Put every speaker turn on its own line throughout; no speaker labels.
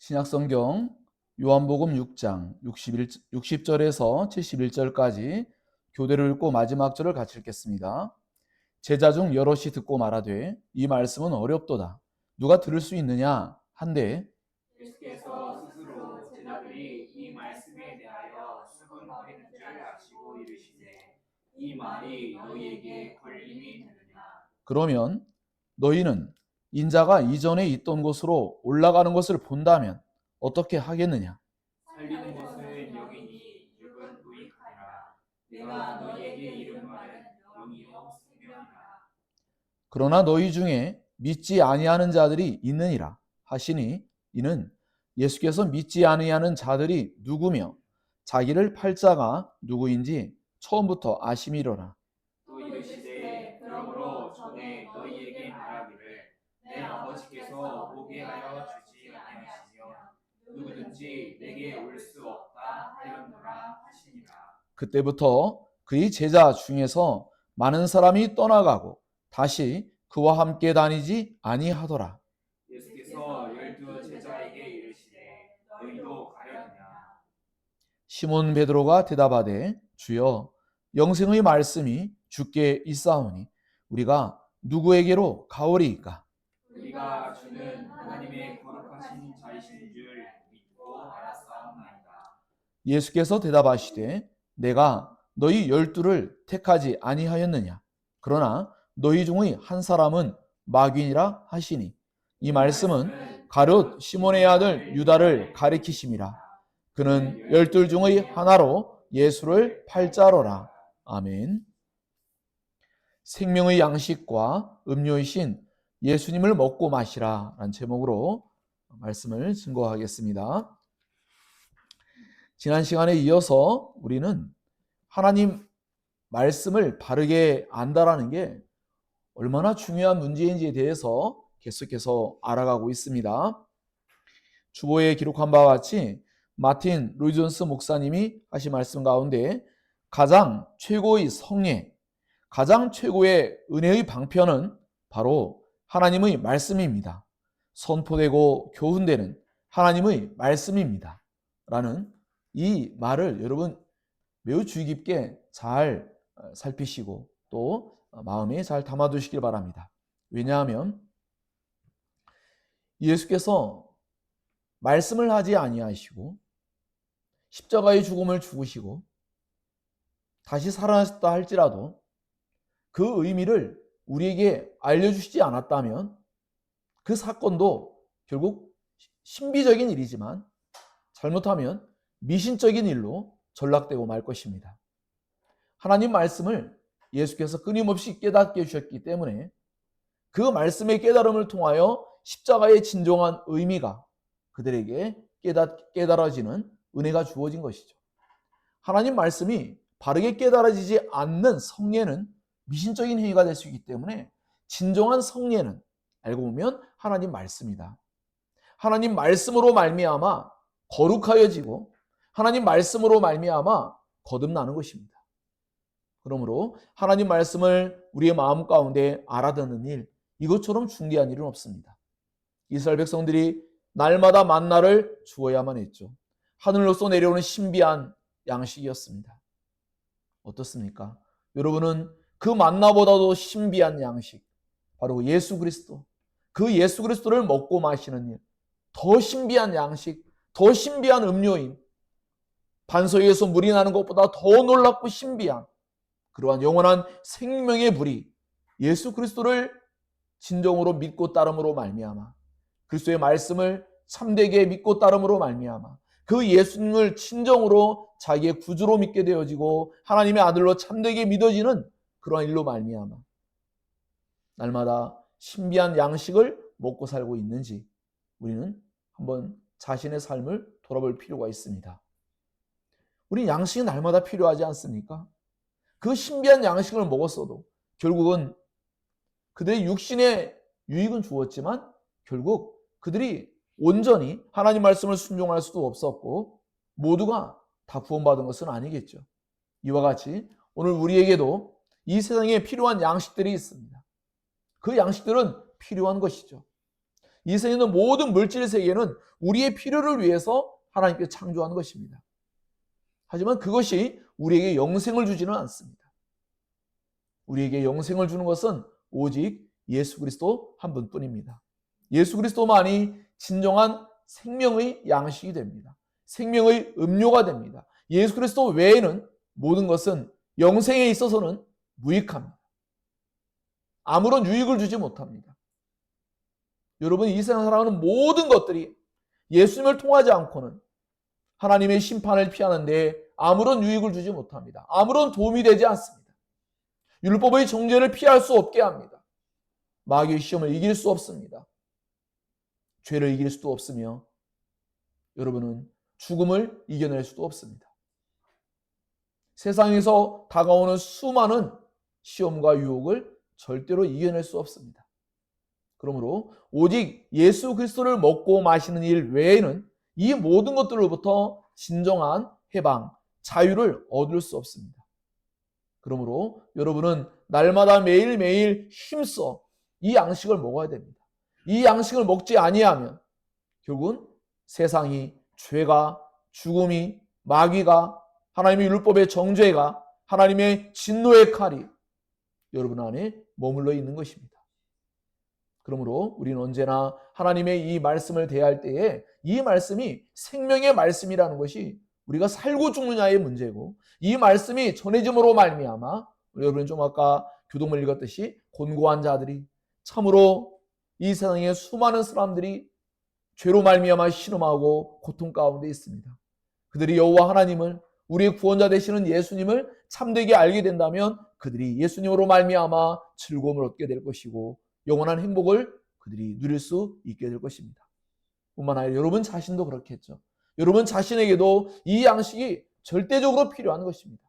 신약성경 요한복음 6장 60절에서 71절까지 교대로 읽고 마지막 절을 같이 읽겠습니다. 제자 중 여럿이 듣고 말하되 이 말씀은 어렵도다. 누가 들을 수 있느냐 한데
예수께서 스스로 제자들이 이 말씀에 대하여 수군거리는 줄 아시고 이르시되 이 말이 너희에게 걸림이 되느냐.
그러면 너희는 인자가 이전에 있던 곳으로 올라가는 것을 본다면 어떻게 하겠느냐?
살리는 것을 여기니 육은 무익하니라. 내가 너희에게 이른 말은 영이요 생명이라.
그러나 너희 중에 믿지 아니하는 자들이 있느니라 하시니 이는 예수께서 믿지 아니하는 자들이 누구며 자기를 팔 자가 누구인지 처음부터 아심이로라.
또 이르시되 그러므로 전에 너희에게 말하기를 내 아버지께서 오게 하여 주지 아니하시면 누구든지 내게 올 수 없다 하였노라 하시니라.
그때부터 그의 제자 중에서 많은 사람이 떠나가고 다시 그와 함께 다니지 아니하더라.
예수께서 12 제자에게 이르시되 너희도 가려느냐.
시몬 베드로가 대답하되 주여 영생의 말씀이 주께 있사오니 우리가 누구에게로 가오리이까?
우리가 주는 하나님의 거룩하신 자이신 줄 믿고 알았사옵나이다.
예수께서 대답하시되 내가 너희 12를 택하지 아니하였느냐? 그러나 너희 중의 한 사람은 마귀니라 하시니 이 말씀은 가룟 시몬의 아들 유다를 가리키심이라. 그는 12 중의 하나로 예수를 팔자로라. 아멘. 생명의 양식과 음료이신 예수님을 먹고 마시라 라는 제목으로 말씀을 증거하겠습니다. 지난 시간에 이어서 우리는 하나님 말씀을 바르게 안다라는 게 얼마나 중요한 문제인지에 대해서 계속해서 알아가고 있습니다. 주보에 기록한 바와 같이 마틴 로이 존스 목사님이 하신 말씀 가운데 가장 최고의 성례, 가장 최고의 은혜의 방편은 바로 하나님의 말씀입니다. 선포되고 교훈되는 하나님의 말씀입니다. 라는 이 말을 여러분 매우 주의 깊게 잘 살피시고 또 마음에 잘 담아두시길 바랍니다. 왜냐하면 예수께서 말씀을 하지 아니하시고 십자가의 죽음을 죽으시고 다시 살아나셨다 할지라도 그 의미를 우리에게 알려주시지 않았다면 그 사건도 결국 신비적인 일이지만 잘못하면 미신적인 일로 전락되고 말 것입니다. 하나님 말씀을 예수께서 끊임없이 깨닫게 해주셨기 때문에 그 말씀의 깨달음을 통하여 십자가의 진정한 의미가 그들에게 깨달아지는 은혜가 주어진 것이죠. 하나님 말씀이 바르게 깨달아지지 않는 성례는 미신적인 행위가 될 수 있기 때문에 진정한 성례는 알고 보면 하나님 말씀이다. 하나님 말씀으로 말미암아 거룩하여지고 하나님 말씀으로 말미암아 거듭나는 것입니다. 그러므로 하나님 말씀을 우리의 마음 가운데 알아듣는 일, 이것처럼 중대한 일은 없습니다. 이스라엘 백성들이 날마다 만나를 주어야만 했죠. 하늘로서 내려오는 신비한 양식이었습니다. 어떻습니까? 여러분은 그 만나보다도 신비한 양식, 바로 예수 그리스도, 그 예수 그리스도를 먹고 마시는 일, 더 신비한 양식, 더 신비한 음료인 반석에서 물이 나는 것보다 더 놀랍고 신비한 그러한 영원한 생명의 불이 예수 그리스도를 진정으로 믿고 따름으로 말미암아 그리스도의 말씀을 참되게 믿고 따름으로 말미암아 그 예수님을 진정으로 자기의 구주로 믿게 되어지고 하나님의 아들로 참되게 믿어지는 그러한 일로 말미암아 날마다 신비한 양식을 먹고 살고 있는지 우리는 한번 자신의 삶을 돌아볼 필요가 있습니다. 우리 양식이 날마다 필요하지 않습니까? 그 신비한 양식을 먹었어도 결국은 그들의 육신의 유익은 주었지만 결국 그들이 온전히 하나님 말씀을 순종할 수도 없었고 모두가 다 구원받은 것은 아니겠죠. 이와 같이 오늘 우리에게도 이 세상에 필요한 양식들이 있습니다. 그 양식들은 필요한 것이죠. 이 세상에 있는 모든 물질 세계는 우리의 필요를 위해서 하나님께서 창조한 것입니다. 하지만 그것이 우리에게 영생을 주지는 않습니다. 우리에게 영생을 주는 것은 오직 예수 그리스도 한 분뿐입니다. 예수 그리스도만이 진정한 생명의 양식이 됩니다. 생명의 음료가 됩니다. 예수 그리스도 외에는 모든 것은 영생에 있어서는 무익합니다. 아무런 유익을 주지 못합니다. 여러분, 이 세상 살아가는 모든 것들이 예수님을 통하지 않고는 하나님의 심판을 피하는데 아무런 유익을 주지 못합니다. 아무런 도움이 되지 않습니다. 율법의 정죄를 피할 수 없게 합니다. 마귀의 시험을 이길 수 없습니다. 죄를 이길 수도 없으며 여러분은 죽음을 이겨낼 수도 없습니다. 세상에서 다가오는 수많은 시험과 유혹을 절대로 이겨낼 수 없습니다. 그러므로 오직 예수 그리스도를 먹고 마시는 일 외에는 이 모든 것들로부터 진정한 해방, 자유를 얻을 수 없습니다. 그러므로 여러분은 날마다 매일매일 힘써 이 양식을 먹어야 됩니다. 이 양식을 먹지 아니하면 결국은 세상이, 죄가, 죽음이, 마귀가, 하나님의 율법의 정죄가, 하나님의 진노의 칼이 여러분 안에 머물러 있는 것입니다. 그러므로 우리는 언제나 하나님의 이 말씀을 대할 때에 이 말씀이 생명의 말씀이라는 것이 우리가 살고 죽느냐의 문제고, 이 말씀이 전해짐으로 말미암아 여러분 좀 아까 교동을 읽었듯이 곤고한 자들이, 참으로 이 세상에 수많은 사람들이 죄로 말미암아 신음하고 고통 가운데 있습니다. 그들이 여호와 하나님을, 우리의 구원자 되시는 예수님을 참되게 알게 된다면 그들이 예수님으로 말미암아 즐거움을 얻게 될 것이고 영원한 행복을 그들이 누릴 수 있게 될 것입니다. 뿐만 아니라 여러분 자신도 그렇겠죠. 여러분 자신에게도 이 양식이 절대적으로 필요한 것입니다.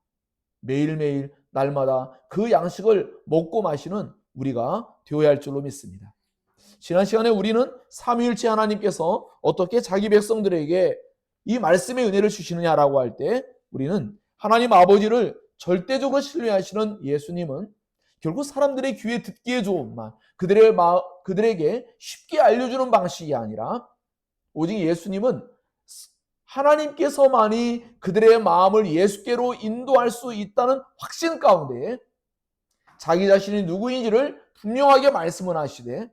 매일매일 날마다 그 양식을 먹고 마시는 우리가 되어야 할 줄로 믿습니다. 지난 시간에 우리는 삼위일체 하나님께서 어떻게 자기 백성들에게 이 말씀의 은혜를 주시느냐라고 할 때 우리는 하나님 아버지를 절대적으로 신뢰하시는 예수님은 결국 사람들의 귀에 듣기에 좋은 말, 그들에게 쉽게 알려주는 방식이 아니라 오직 예수님은 하나님께서만이 그들의 마음을 예수께로 인도할 수 있다는 확신 가운데 자기 자신이 누구인지를 분명하게 말씀을 하시되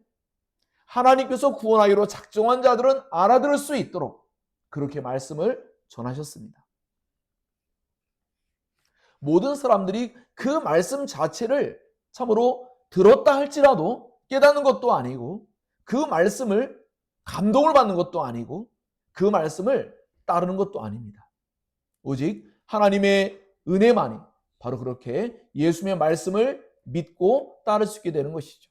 하나님께서 구원하기로 작정한 자들은 알아들을 수 있도록 그렇게 말씀을 전하셨습니다. 모든 사람들이 그 말씀 자체를 참으로 들었다 할지라도 깨닫는 것도 아니고, 그 말씀을 감동을 받는 것도 아니고, 그 말씀을 따르는 것도 아닙니다. 오직 하나님의 은혜만이 바로 그렇게 예수님의 말씀을 믿고 따를 수 있게 되는 것이죠.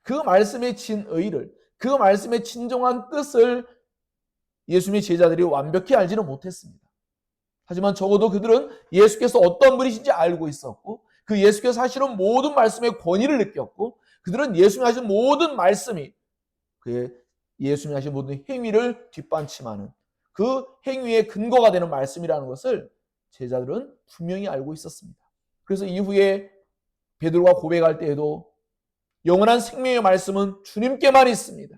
그 말씀의 진의를, 그 말씀의 진정한 뜻을 예수님의 제자들이 완벽히 알지는 못했습니다. 하지만 적어도 그들은 예수께서 어떤 분이신지 알고 있었고, 그 예수께서 하시는 모든 말씀의 권위를 느꼈고, 그들은 예수님이 하신 모든 말씀이 그의 예수님이 하신 모든 행위를 뒷받침하는 그 행위의 근거가 되는 말씀이라는 것을 제자들은 분명히 알고 있었습니다. 그래서 이후에 베드로가 고백할 때에도 영원한 생명의 말씀은 주님께만 있습니다.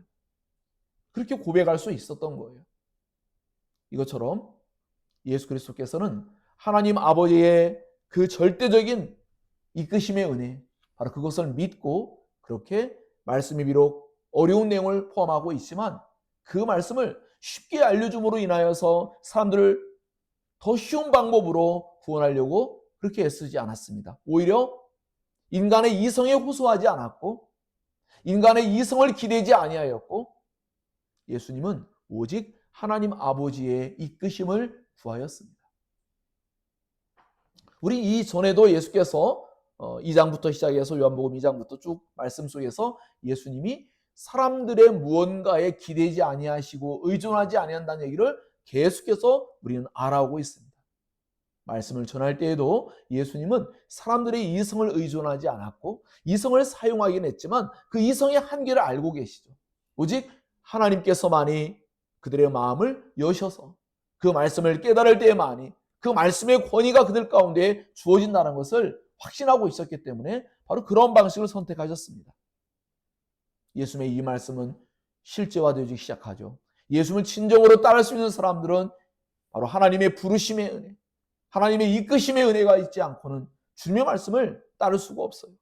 그렇게 고백할 수 있었던 거예요. 이것처럼 예수 그리스도께서는 하나님 아버지의 그 절대적인 이끄심의 은혜, 바로 그것을 믿고 그렇게 말씀이 비록 어려운 내용을 포함하고 있지만 그 말씀을 쉽게 알려줌으로 인하여서 사람들을 더 쉬운 방법으로 구원하려고 그렇게 애쓰지 않았습니다. 오히려 인간의 이성에 호소하지 않았고 인간의 이성을 기대지 아니하였고 예수님은 오직 하나님 아버지의 이끄심을 구하였습니다. 우리 이전에도 예수께서 2장부터 시작해서 요한복음 2장부터 쭉 말씀 속에서 예수님이 사람들의 무언가에 기대지 아니하시고 의존하지 아니한다는 얘기를 계속해서 우리는 알아오고 있습니다. 말씀을 전할 때에도 예수님은 사람들의 이성을 의존하지 않았고 이성을 사용하긴 했지만 그 이성의 한계를 알고 계시죠. 오직 하나님께서만이 그들의 마음을 여셔서 그 말씀을 깨달을 때에만이 그 말씀의 권위가 그들 가운데 주어진다는 것을 확신하고 있었기 때문에 바로 그런 방식을 선택하셨습니다. 예수님의 이 말씀은 실제화되기 시작하죠. 예수님을 진정으로 따를 수 있는 사람들은 바로 하나님의 부르심의 은혜, 하나님의 이끄심의 은혜가 있지 않고는 주님의 말씀을 따를 수가 없어요.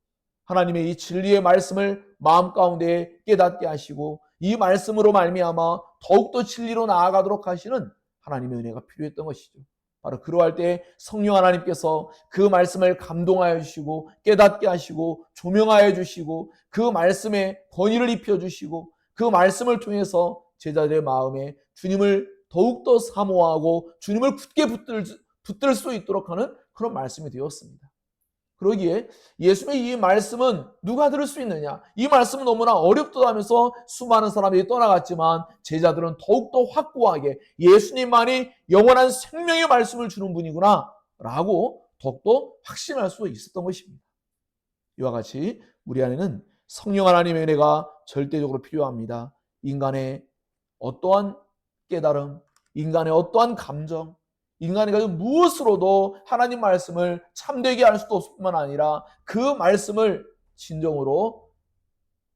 하나님의 이 진리의 말씀을 마음 가운데 깨닫게 하시고 이 말씀으로 말미암아 더욱더 진리로 나아가도록 하시는 하나님의 은혜가 필요했던 것이죠. 바로 그러할 때 성령 하나님께서 그 말씀을 감동하여 주시고 깨닫게 하시고 조명하여 주시고 그 말씀에 권위를 입혀 주시고 그 말씀을 통해서 제자들의 마음에 주님을 더욱더 사모하고 주님을 굳게 붙들 수 있도록 하는 그런 말씀이 되었습니다. 그러기에 예수님의 이 말씀은 누가 들을 수 있느냐? 이 말씀은 너무나 어렵다 하면서 수많은 사람들이 떠나갔지만 제자들은 더욱더 확고하게 예수님만이 영원한 생명의 말씀을 주는 분이구나 라고 더욱더 확신할 수 있었던 것입니다. 이와 같이 우리 안에는 성령 하나님의 은혜가 절대적으로 필요합니다. 인간의 어떠한 깨달음, 인간의 어떠한 감정, 인간이 가진 무엇으로도 하나님 말씀을 참되게 할 수도 없을 뿐만 아니라 그 말씀을 진정으로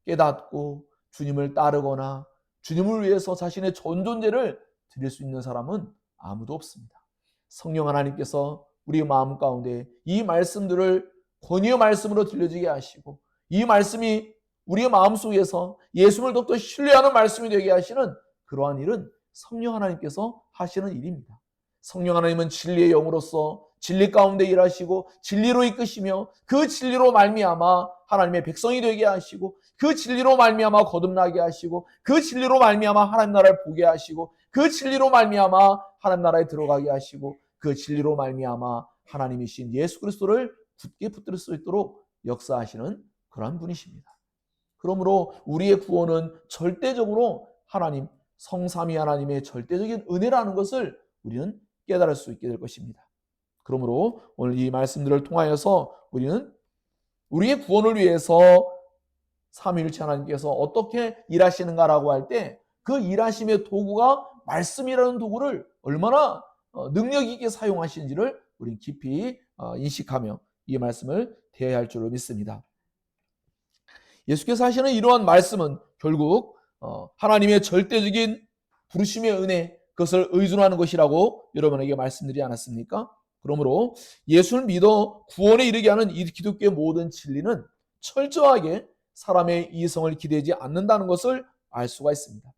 깨닫고 주님을 따르거나 주님을 위해서 자신의 전 존재를 드릴 수 있는 사람은 아무도 없습니다. 성령 하나님께서 우리 마음 가운데 이 말씀들을 권위의 말씀으로 들려지게 하시고 이 말씀이 우리의 마음속에서 예수를 더욱더 신뢰하는 말씀이 되게 하시는 그러한 일은 성령 하나님께서 하시는 일입니다. 성령 하나님은 진리의 영으로서 진리 가운데 일하시고 진리로 이끄시며 그 진리로 말미암아 하나님의 백성이 되게 하시고 그 진리로 말미암아 거듭나게 하시고 그 진리로 말미암아 하나님 나라를 보게 하시고 그 진리로 말미암아 하나님 나라에 들어가게 하시고 그 진리로 말미암아 하나님이신 예수 그리스도를 굳게 붙들 수 있도록 역사하시는 그러한 분이십니다. 그러므로 우리의 구원은 절대적으로 하나님 성삼위 하나님의 절대적인 은혜라는 것을 우리는 깨달을 수 있게 될 것입니다. 그러므로 오늘 이 말씀들을 통하여서 우리는 우리의 구원을 위해서 삼위일체 하나님께서 어떻게 일하시는가라고 할 때 그 일하심의 도구가 말씀이라는 도구를 얼마나 능력 있게 사용하시는지를 우리는 깊이 인식하며 이 말씀을 대해야 할 줄로 믿습니다. 예수께서 하시는 이러한 말씀은 결국 하나님의 절대적인 부르심의 은혜, 그것을 의존하는 것이라고 여러분에게 말씀드리지 않았습니까? 그러므로 예수를 믿어 구원에 이르게 하는 이 기독교의 모든 진리는 철저하게 사람의 이성을 기대지 않는다는 것을 알 수가 있습니다.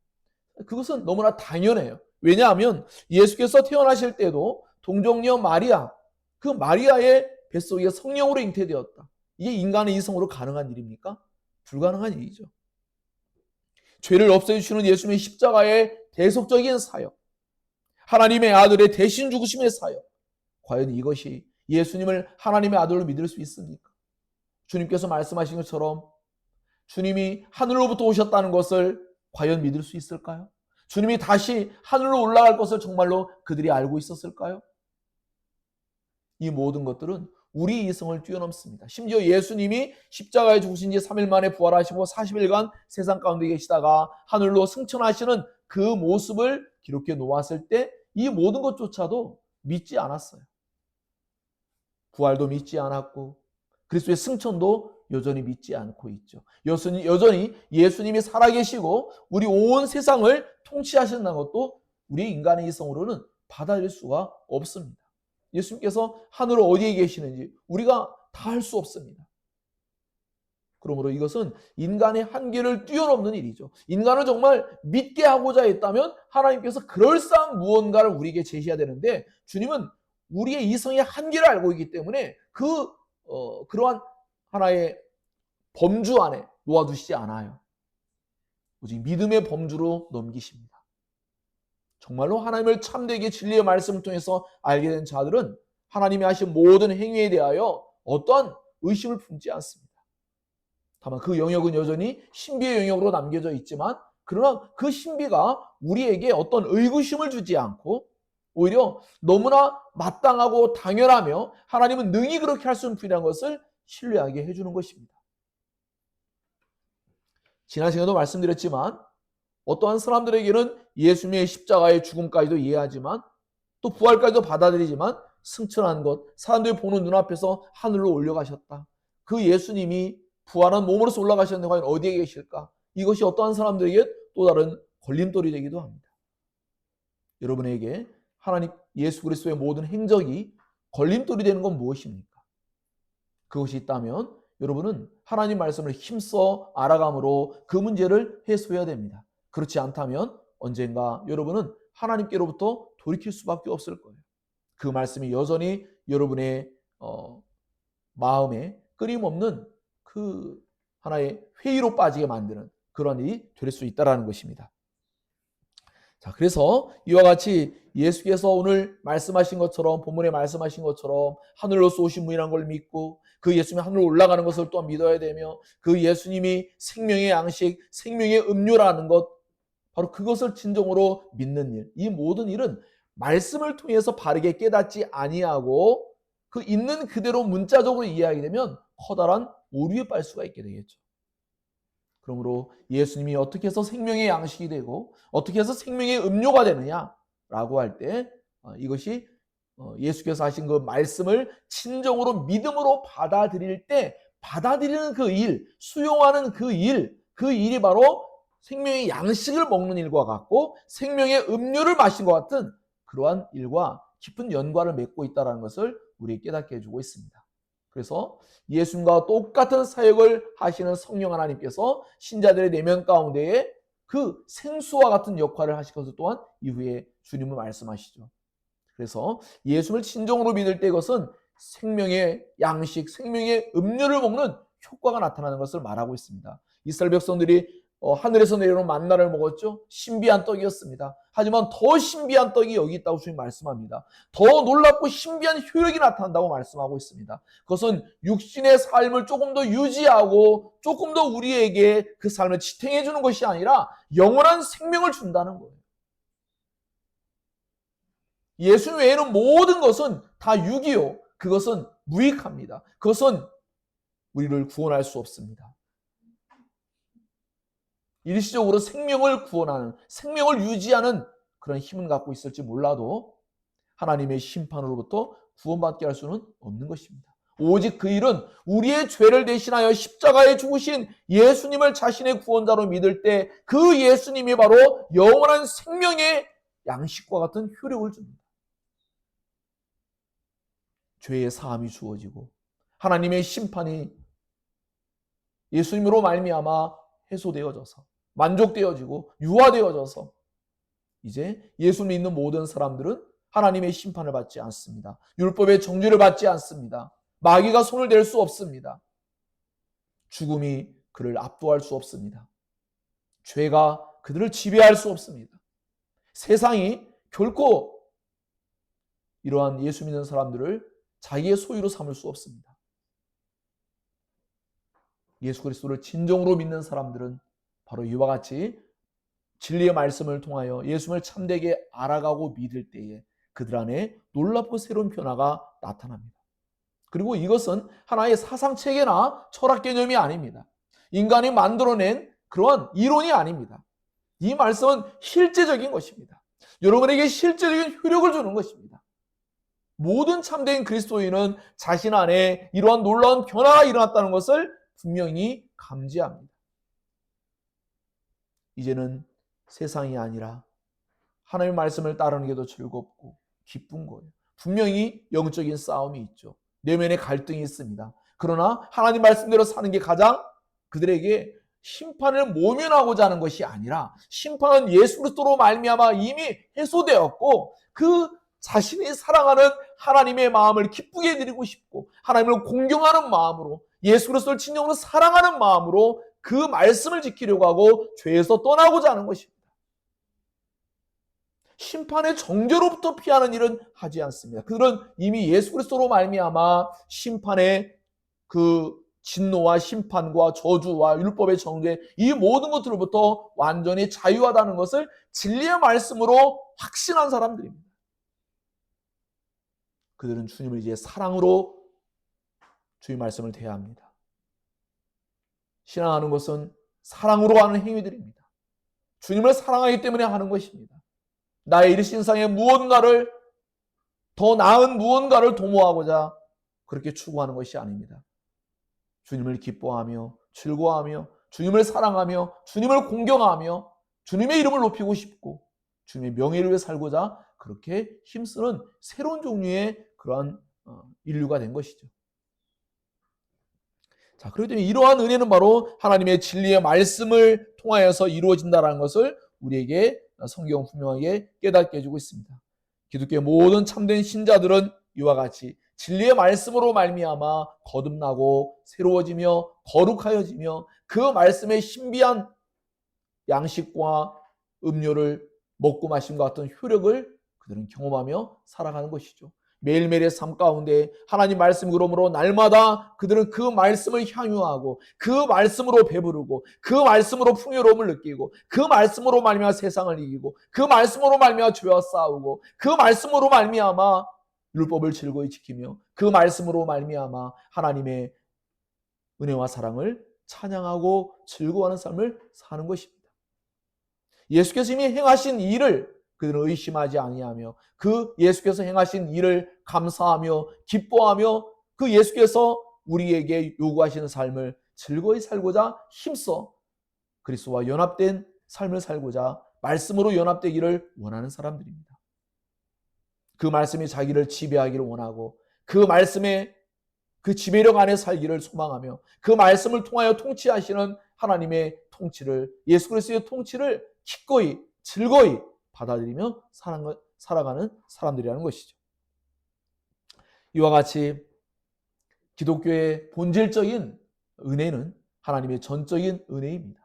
그것은 너무나 당연해요. 왜냐하면 예수께서 태어나실 때도 동정녀 마리아, 그 마리아의 뱃속에 성령으로 잉태되었다. 이게 인간의 이성으로 가능한 일입니까? 불가능한 일이죠. 죄를 없애주시는 예수님의 십자가의 대속적인 사역, 하나님의 아들의 대신 죽으심의 사역, 과연 이것이 예수님을 하나님의 아들로 믿을 수 있습니까? 주님께서 말씀하신 것처럼 주님이 하늘로부터 오셨다는 것을 과연 믿을 수 있을까요? 주님이 다시 하늘로 올라갈 것을 정말로 그들이 알고 있었을까요? 이 모든 것들은 우리 이성을 뛰어넘습니다. 심지어 예수님이 십자가에 죽으신 지 3일 만에 부활하시고 40일간 세상 가운데 계시다가 하늘로 승천하시는 그 모습을 기록해 놓았을 때 이 모든 것조차도 믿지 않았어요. 부활도 믿지 않았고 그리스도의 승천도 여전히 믿지 않고 있죠. 여전히 예수님이 살아계시고 우리 온 세상을 통치하신다는 것도 우리 인간의 이성으로는 받아들일 수가 없습니다. 예수님께서 하늘 어디에 계시는지 우리가 다 알 수 없습니다. 그러므로 이것은 인간의 한계를 뛰어넘는 일이죠. 인간을 정말 믿게 하고자 했다면 하나님께서 그럴싸한 무언가를 우리에게 제시해야 되는데 주님은 우리의 이성의 한계를 알고 있기 때문에 그러한 하나의 범주 안에 놓아두시지 않아요. 오직 믿음의 범주로 넘기십니다. 정말로 하나님을 참되게 진리의 말씀을 통해서 알게 된 자들은 하나님이 하신 모든 행위에 대하여 어떠한 의심을 품지 않습니다. 다만 그 영역은 여전히 신비의 영역으로 남겨져 있지만 그러나 그 신비가 우리에게 어떤 의구심을 주지 않고 오히려 너무나 마땅하고 당연하며 하나님은 능히 그렇게 할 수 있는 분이라는 것을 신뢰하게 해주는 것입니다. 지난 시간에도 말씀드렸지만 어떠한 사람들에게는 예수님의 십자가의 죽음까지도 이해하지만 또 부활까지도 받아들이지만 승천한 것, 사람들이 보는 눈앞에서 하늘로 올라가셨다. 그 예수님이 부활한 몸으로서 올라가셨는데 과연 어디에 계실까? 이것이 어떠한 사람들에게 또 다른 걸림돌이 되기도 합니다. 여러분에게 하나님 예수 그리스도의 모든 행적이 걸림돌이 되는 건 무엇입니까? 그것이 있다면 여러분은 하나님 말씀을 힘써 알아감으로 그 문제를 해소해야 됩니다. 그렇지 않다면 언젠가 여러분은 하나님께로부터 돌이킬 수밖에 없을 거예요. 그 말씀이 여전히 여러분의 마음에 끊임없는 그 하나의 회의로 빠지게 만드는 그런 일이 될 수 있다는 것입니다. 자, 그래서 이와 같이 예수께서 오늘 말씀하신 것처럼, 본문에 말씀하신 것처럼 하늘로서 오신 분이라는 걸 믿고 그 예수님이 하늘로 올라가는 것을 또한 믿어야 되며 그 예수님이 생명의 양식, 생명의 음료라는 것, 바로 그것을 진정으로 믿는 일, 이 모든 일은 말씀을 통해서 바르게 깨닫지 아니하고 그 있는 그대로 문자적으로 이해하게 되면 커다란 오류에 빠질 수가 있게 되겠죠. 그러므로 예수님이 어떻게 해서 생명의 양식이 되고 어떻게 해서 생명의 음료가 되느냐라고 할 때 이것이 예수께서 하신 그 말씀을 진정으로 믿음으로 받아들일 때 받아들이는 그 일, 수용하는 그 일이 바로 생명의 양식을 먹는 일과 같고 생명의 음료를 마신 것 같은 그러한 일과 깊은 연관을 맺고 있다는 것을 우리에게 깨닫게 해주고 있습니다. 그래서 예수님과 똑같은 사역을 하시는 성령 하나님께서 신자들의 내면 가운데에 그 생수와 같은 역할을 하실 것을 또한 이후에 주님은 말씀하시죠. 그래서 예수를 진정으로 믿을 때 이것은 생명의 양식, 생명의 음료를 먹는 효과가 나타나는 것을 말하고 있습니다. 이스라엘 백성들이 하늘에서 내려오는 만나를 먹었죠. 신비한 떡이었습니다. 하지만 더 신비한 떡이 여기 있다고 주님 말씀합니다. 더 놀랍고 신비한 효력이 나타난다고 말씀하고 있습니다. 그것은 육신의 삶을 조금 더 유지하고 조금 더 우리에게 그 삶을 지탱해 주는 것이 아니라 영원한 생명을 준다는 거예요. 예수 외에는 모든 것은 다 육이요. 그것은 무익합니다. 그것은 우리를 구원할 수 없습니다. 일시적으로 생명을 구원하는, 생명을 유지하는 그런 힘은 갖고 있을지 몰라도 하나님의 심판으로부터 구원받게 할 수는 없는 것입니다. 오직 그 일은 우리의 죄를 대신하여 십자가에 죽으신 예수님을 자신의 구원자로 믿을 때 그 예수님이 바로 영원한 생명의 양식과 같은 효력을 줍니다. 죄의 사함이 주어지고 하나님의 심판이 예수님으로 말미암아 해소되어져서 만족되어지고 유화되어져서 이제 예수 믿는 모든 사람들은 하나님의 심판을 받지 않습니다. 율법의 정죄를 받지 않습니다. 마귀가 손을 댈 수 없습니다. 죽음이 그를 압도할 수 없습니다. 죄가 그들을 지배할 수 없습니다. 세상이 결코 이러한 예수 믿는 사람들을 자기의 소유로 삼을 수 없습니다. 예수 그리스도를 진정으로 믿는 사람들은 바로 이와 같이 진리의 말씀을 통하여 예수님을 참되게 알아가고 믿을 때에 그들 안에 놀랍고 새로운 변화가 나타납니다. 그리고 이것은 하나의 사상체계나 철학 개념이 아닙니다. 인간이 만들어낸 그러한 이론이 아닙니다. 이 말씀은 실제적인 것입니다. 여러분에게 실제적인 효력을 주는 것입니다. 모든 참된 그리스도인은 자신 안에 이러한 놀라운 변화가 일어났다는 것을 분명히 감지합니다. 이제는 세상이 아니라 하나님의 말씀을 따르는 게 더 즐겁고 기쁜 거예요. 분명히 영적인 싸움이 있죠. 내면에 갈등이 있습니다. 그러나 하나님 말씀대로 사는 게 가장 그들에게 심판을 모면하고자 하는 것이 아니라 심판은 예수 그리스도로 말미암아 이미 해소되었고 그 자신이 사랑하는 하나님의 마음을 기쁘게 해드리고 싶고 하나님을 공경하는 마음으로 예수 그리스도를 진정으로 사랑하는 마음으로 그 말씀을 지키려고 하고 죄에서 떠나고자 하는 것입니다. 심판의 정죄로부터 피하는 일은 하지 않습니다. 그들은 이미 예수 그리스도로 말미암아 심판의 그 진노와 심판과 저주와 율법의 정죄 이 모든 것들로부터 완전히 자유하다는 것을 진리의 말씀으로 확신한 사람들입니다. 그들은 주님을 이제 사랑으로 주의 말씀을 대합니다. 신앙하는 것은 사랑으로 하는 행위들입니다. 주님을 사랑하기 때문에 하는 것입니다. 나의 일신상의 무언가를 더 나은 무언가를 도모하고자 그렇게 추구하는 것이 아닙니다. 주님을 기뻐하며 즐거워하며 주님을 사랑하며 주님을 공경하며 주님의 이름을 높이고 싶고 주님의 명예를 위해 살고자 그렇게 힘쓰는 새로운 종류의 그러한 인류가 된 것이죠. 자, 그렇기 때문에 이러한 은혜는 바로 하나님의 진리의 말씀을 통하여서 이루어진다는 것을 우리에게 성경 분명하게 깨닫게 해주고 있습니다. 기독교의 모든 참된 신자들은 이와 같이 진리의 말씀으로 말미암아 거듭나고 새로워지며 거룩하여지며 그 말씀의 신비한 양식과 음료를 먹고 마심과 같은 효력을 그들은 경험하며 살아가는 것이죠. 매일매일의 삶 가운데 하나님 말씀 그러므로 날마다 그들은 그 말씀을 향유하고 그 말씀으로 배부르고 그 말씀으로 풍요로움을 느끼고 그 말씀으로 말미암아 세상을 이기고 그 말씀으로 말미암아 죄와 싸우고 그 말씀으로 말미암아 율법을 즐거이 지키며 그 말씀으로 말미암아 하나님의 은혜와 사랑을 찬양하고 즐거워하는 삶을 사는 것입니다. 예수께서 이미 행하신 일을 그들은 의심하지 아니하며 그 예수께서 행하신 일을 감사하며 기뻐하며 그 예수께서 우리에게 요구하시는 삶을 즐거이 살고자 힘써 그리스도와 연합된 삶을 살고자 말씀으로 연합되기를 원하는 사람들입니다. 그 말씀이 자기를 지배하기를 원하고 그 말씀의 그 지배력 안에 살기를 소망하며 그 말씀을 통하여 통치하시는 하나님의 통치를 예수 그리스도의 통치를 기꺼이 즐거이 받아들이며 살아가는 사람들이라는 것이죠. 이와 같이 기독교의 본질적인 은혜는 하나님의 전적인 은혜입니다.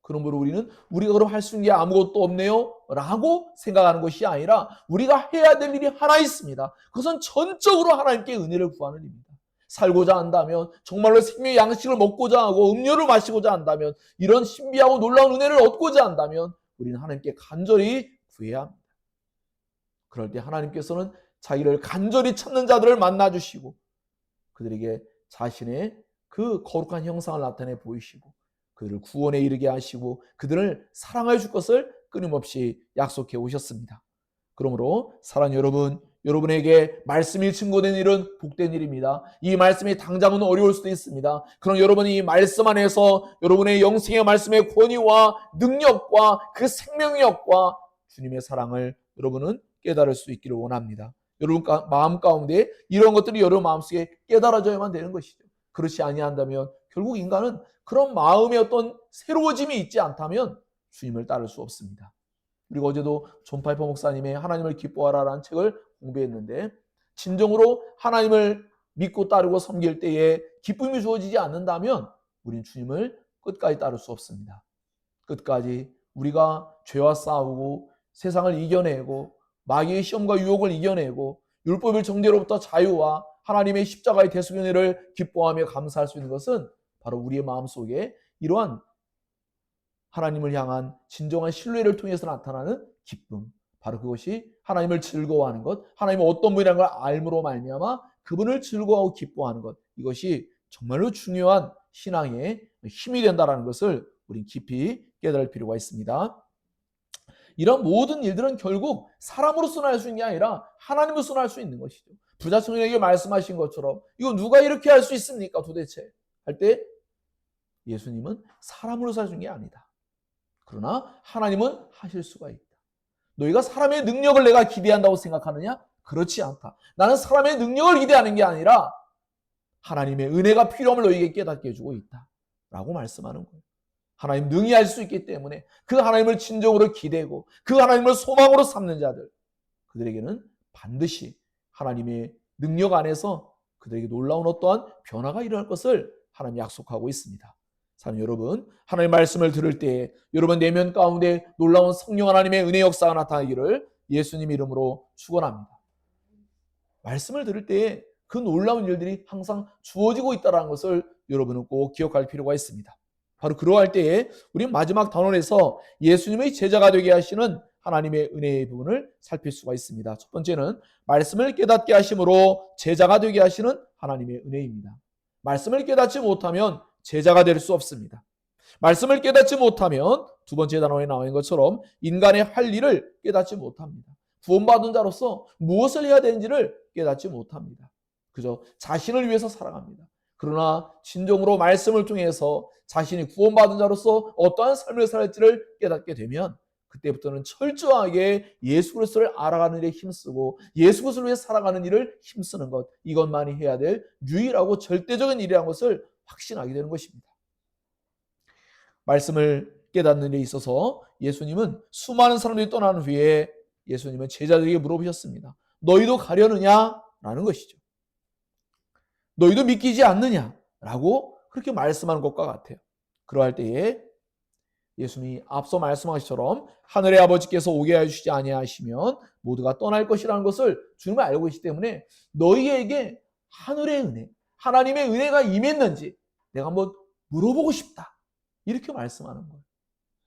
그러므로 우리는 우리가 그럼 할 수 있는 게 아무것도 없네요 라고 생각하는 것이 아니라 우리가 해야 될 일이 하나 있습니다. 그것은 전적으로 하나님께 은혜를 구하는 일입니다. 살고자 한다면 정말로 생명의 양식을 먹고자 하고 음료를 마시고자 한다면 이런 신비하고 놀라운 은혜를 얻고자 한다면 우리는 하나님께 간절히 구해야 합니다. 그럴 때 하나님께서는 자기를 간절히 찾는 자들을 만나주시고 그들에게 자신의 그 거룩한 형상을 나타내 보이시고 그들을 구원에 이르게 하시고 그들을 사랑하여 줄 것을 끊임없이 약속해 오셨습니다. 그러므로 사랑하는 여러분, 여러분에게 말씀이 증거된 일은 복된 일입니다. 이 말씀이 당장은 어려울 수도 있습니다. 그럼 여러분이 이 말씀 안에서 여러분의 영생의 말씀의 권위와 능력과 그 생명력과 주님의 사랑을 여러분은 깨달을 수 있기를 원합니다. 여러분 마음 가운데 이런 것들이 여러분 마음속에 깨달아져야만 되는 것이죠. 그렇지 아니한다면 결국 인간은 그런 마음의 어떤 새로워짐이 있지 않다면 주님을 따를 수 없습니다. 그리고 어제도 존 파이퍼 목사님의 하나님을 기뻐하라라는 책을 공부했는데 진정으로 하나님을 믿고 따르고 섬길 때에 기쁨이 주어지지 않는다면 우리는 주님을 끝까지 따를 수 없습니다. 끝까지 우리가 죄와 싸우고 세상을 이겨내고 마귀의 시험과 유혹을 이겨내고 율법의 정죄로부터 자유와 하나님의 십자가의 대속의 은혜를 기뻐하며 감사할 수 있는 것은 바로 우리의 마음속에 이러한 하나님을 향한 진정한 신뢰를 통해서 나타나는 기쁨, 바로 그것이 하나님을 즐거워하는 것, 하나님은 어떤 분이라는 걸 알므로 말미암아 그분을 즐거워하고 기뻐하는 것, 이것이 정말로 중요한 신앙의 힘이 된다는 것을 우린 깊이 깨달을 필요가 있습니다. 이런 모든 일들은 결국 사람으로서는 할 수 있는 게 아니라 하나님으로서는 할 수 있는 것이죠. 부자 청년에게 말씀하신 것처럼 이거 누가 이렇게 할 수 있습니까 도대체? 할 때 예수님은 사람으로서 하시는 게 아니다. 그러나 하나님은 하실 수가 있다. 너희가 사람의 능력을 내가 기대한다고 생각하느냐? 그렇지 않다. 나는 사람의 능력을 기대하는 게 아니라 하나님의 은혜가 필요함을 너희에게 깨닫게 해주고 있다. 라고 말씀하는 거예요. 하나님 능히 할 수 있기 때문에 그 하나님을 진정으로 기대고 그 하나님을 소망으로 삼는 자들, 그들에게는 반드시 하나님의 능력 안에서 그들에게 놀라운 어떠한 변화가 일어날 것을 하나님이 약속하고 있습니다. 사랑하는 여러분, 하나님의 말씀을 들을 때 여러분 내면 가운데 놀라운 성령 하나님의 은혜 역사가 나타나기를 예수님 이름으로 축원합니다. 말씀을 들을 때 그 놀라운 일들이 항상 주어지고 있다는 것을 여러분은 꼭 기억할 필요가 있습니다. 바로 그러할 때에 우리는 마지막 단원에서 예수님의 제자가 되게 하시는 하나님의 은혜의 부분을 살필 수가 있습니다. 첫 번째는 말씀을 깨닫게 하심으로 제자가 되게 하시는 하나님의 은혜입니다. 말씀을 깨닫지 못하면 제자가 될 수 없습니다. 말씀을 깨닫지 못하면 두 번째 단원에 나와 있는 것처럼 인간의 할 일을 깨닫지 못합니다. 구원받은 자로서 무엇을 해야 되는지를 깨닫지 못합니다. 그저 자신을 위해서 살아갑니다. 그러나 진정으로 말씀을 통해서 자신이 구원받은 자로서 어떠한 삶을 살할지를 깨닫게 되면 그때부터는 철저하게 예수 그리스도를 알아가는 일에 힘쓰고 예수 그리스도를 위해 살아가는 일을 힘쓰는 것, 이것만이 해야 될 유일하고 절대적인 일이라는 것을 확신하게 되는 것입니다. 말씀을 깨닫는 데 있어서 예수님은 수많은 사람들이 떠난 후에 예수님은 제자들에게 물어보셨습니다. 너희도 가려느냐? 라는 것이죠. 너희도 믿기지 않느냐? 라고 그렇게 말씀하는 것과 같아요. 그러할 때에 예수님이 앞서 말씀하시처럼 하늘의 아버지께서 오게 하여 주시지 아니하시면 모두가 떠날 것이라는 것을 주님은 알고 계시기 때문에 너희에게 하늘의 은혜, 하나님의 은혜가 임했는지 내가 한번 물어보고 싶다. 이렇게 말씀하는 거예요.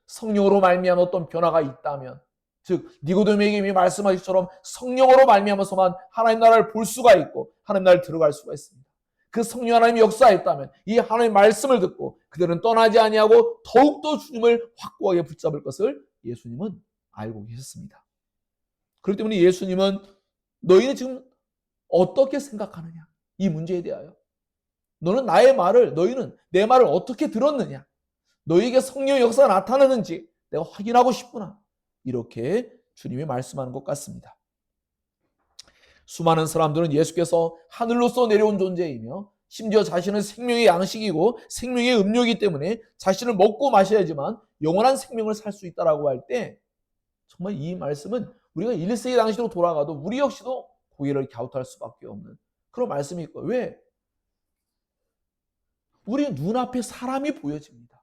성령으로 말미암아 어떤 변화가 있다면, 즉 니고데모에게 이미 말씀하시처럼 성령으로 말미암아서만 하나님 나라를 볼 수가 있고 하나님 나라를 들어갈 수가 있습니다. 그 성령 하나님이 역사했다면 이 하나님의 말씀을 듣고 그들은 떠나지 아니하고 더욱더 주님을 확고하게 붙잡을 것을 예수님은 알고 계셨습니다. 그렇기 때문에 예수님은 너희는 지금 어떻게 생각하느냐? 이 문제에 대하여 너희는 내 말을 어떻게 들었느냐? 너희에게 성령의 역사가 나타나는지 내가 확인하고 싶구나. 이렇게 주님이 말씀하는 것 같습니다. 수많은 사람들은 예수께서 하늘로서 내려온 존재이며 심지어 자신은 생명의 양식이고 생명의 음료이기 때문에 자신을 먹고 마셔야지만 영원한 생명을 살 수 있다라고 할 때 정말 이 말씀은 우리가 1세기 당시로 돌아가도 우리 역시도 고개를 갸웃할 수밖에 없는 그런 말씀이 있고, 왜? 우리 눈앞에 사람이 보여집니다.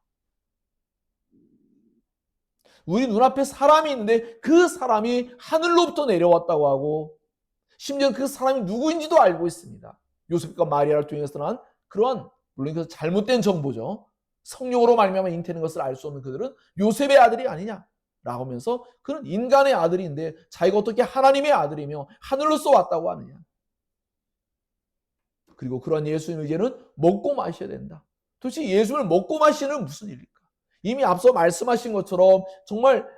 우리 눈앞에 사람이 있는데 그 사람이 하늘로부터 내려왔다고 하고 심지어 그 사람이 누구인지도 알고 있습니다. 요셉과 마리아를 통해서 난 그런, 물론 이것은 잘못된 정보죠. 성령으로 말미암아 잉태하는 것을 알 수 없는 그들은 요셉의 아들이 아니냐라고 하면서 그는 인간의 아들인데 자기가 어떻게 하나님의 아들이며 하늘로서 왔다고 하느냐. 그리고 그런 예수님을 이제는 먹고 마셔야 된다. 도대체 예수님을 먹고 마시는 무슨 일일까? 이미 앞서 말씀하신 것처럼 정말